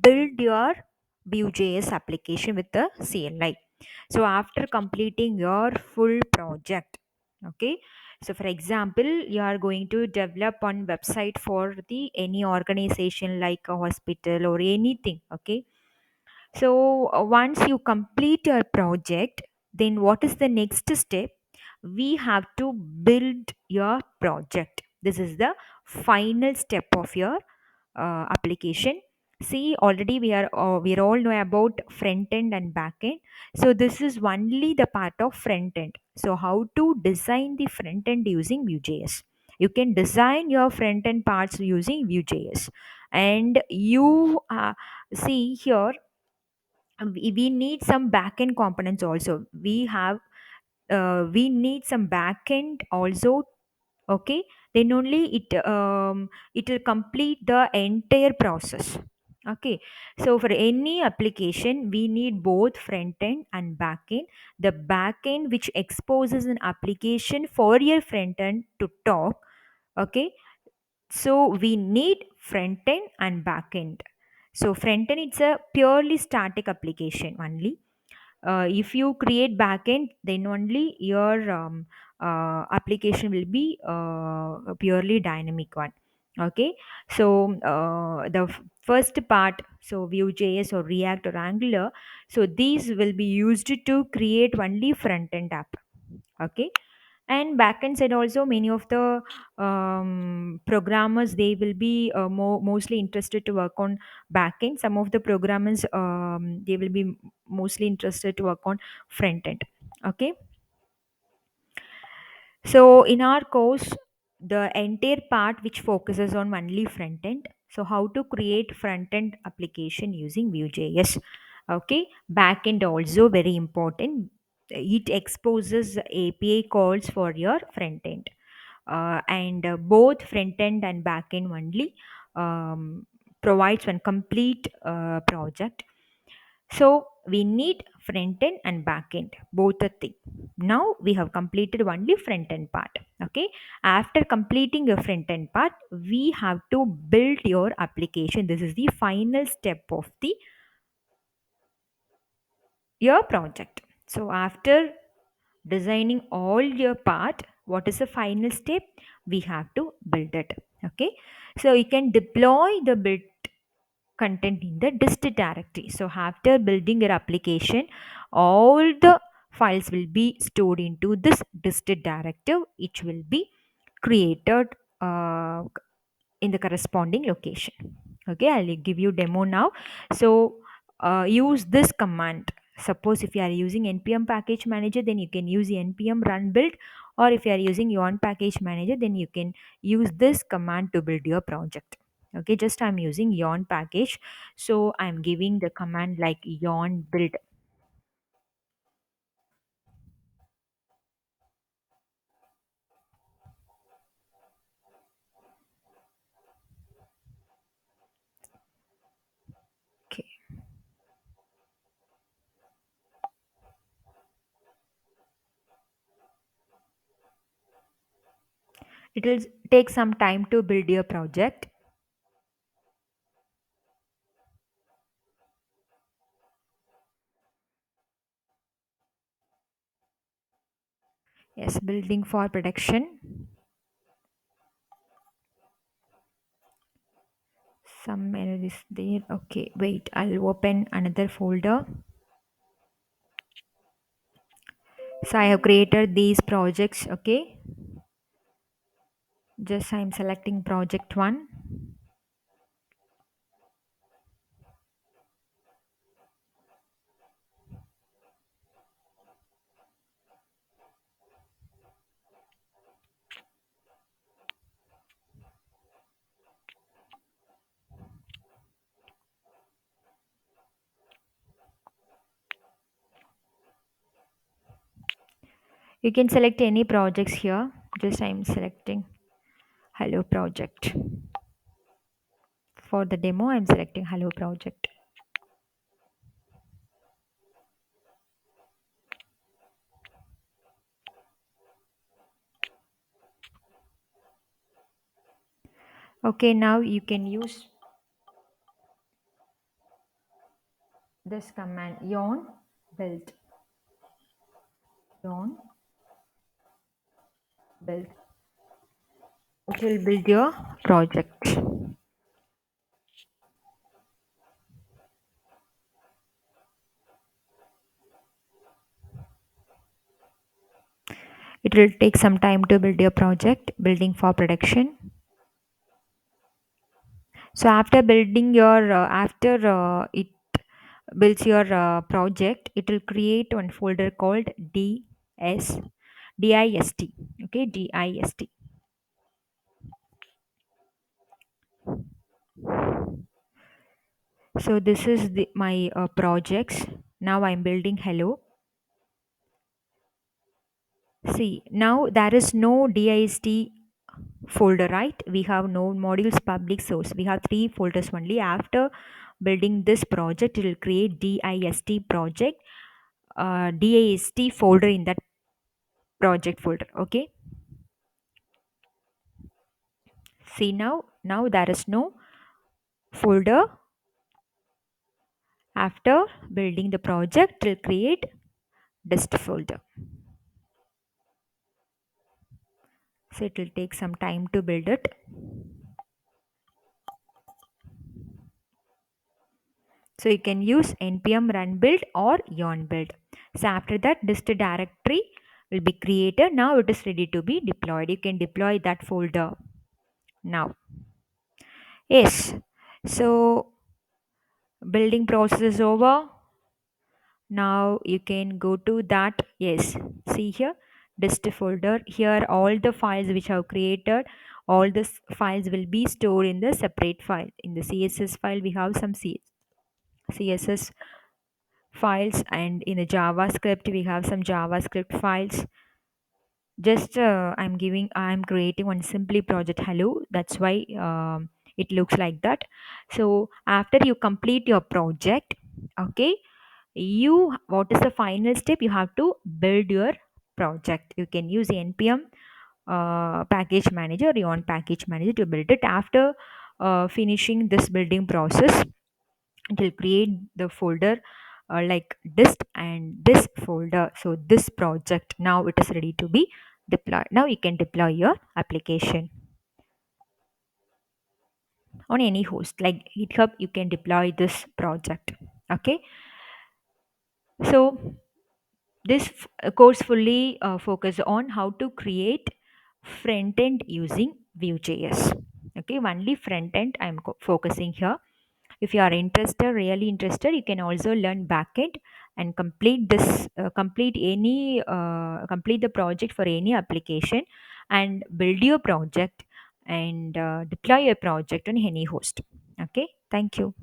build your Vue.js application with the CLI. So after completing your full project, okay. So for example, you are going to develop one website for the any organization like a hospital or anything, okay. So once you complete your project, then what is the next step? We have to build your project. This is the final step of your application. See, already we all know about front end and back end. So this is only the part of front end. So how to design the front end using Vue.js? You can design your front end parts using Vue.js, and you see here we need some backend components also. We need some backend also, okay. Then only it will complete the entire process, okay. So for any application we need both front end and back end. The back end which exposes an application for your front end to talk, okay. So we need front end and back end. So front end, it's a purely static application only. If you create backend, then only your application will be a purely dynamic one, okay. So first part, so Vue.js or React or Angular, so these will be used to create only front end app, okay. And backend side also, many of the programmers, they will be mostly interested to work on backend. Some of the programmers, they will be mostly interested to work on front end, okay. So in our course, the entire part which focuses on only front end. So how to create front end application using Vue.js. Okay, back end also very important. It exposes API calls for your front end, and both front end and back end only um, provides one complete project. So we need front end and back end, both the thing. Now we have completed only front end part. Okay. After completing your front end part, we have to build your application. This is the final step of the your project. So after designing all your part, what is the final step? We have to build it. Okay. So you can deploy the build content in the dist directory. So after building your application, all the files will be stored into this dist directive. It will be created uh, in the corresponding location. Okay, I'll give you demo now. So use this command. Suppose if you are using npm package manager, then you can use the npm run build, or if you are using yon package manager, then you can use this command to build your project. Okay, just I'm using yon package, so I'm giving the command like yon build. Okay, it will take some time to build your project. Yes, building for production. Some error is there. Okay, wait, I'll open another folder. So I have created these projects. Okay, just I'm selecting project one. You can select any projects here. Just I'm selecting hello project. For the demo, I'm selecting hello project. Okay, now you can use this command yon build, yon build. It will build your project. It will take some time to build your project, building for production. So after building your, after it builds your project, it will create one folder called ds dist. Okay, dist. So this is my projects. Now I'm building hello. See, now there is no dist folder, right? We have no modules public source. We have three folders only. After building this project, it will create dist project, dist folder in that project folder. Okay. See, now there is no folder. After building the project, it will create dist folder. So it will take some time to build it. So you can use npm run build or yon build. So after that, dist directory will be created. Now it is ready to be deployed. You can deploy that folder now. Yes. So building process is over. Now you can go to that. Yes. See here, dist folder. Here all the files which I have created, all the files will be stored in the separate file. In the CSS file, we have some CSS files, and in the javascript we have some javascript files. Just I'm creating one simply project hello, that's why it looks like that. So after you complete your project, okay, you what is the final step? You have to build your project. You can use npm package manager or on package manager to build it. After finishing this building process, it will create the folder like dist and this folder. So this project now it is ready to be deployed. Now you can deploy your application on any host like GitHub. You can deploy this project. Okay, so this course fully focus on how to create front end using Vue.js. Okay, only front end I'm focusing here. If you are interested, really interested, you can also learn backend and complete the project for any application and build your project and deploy your project on any host. Okay, thank you.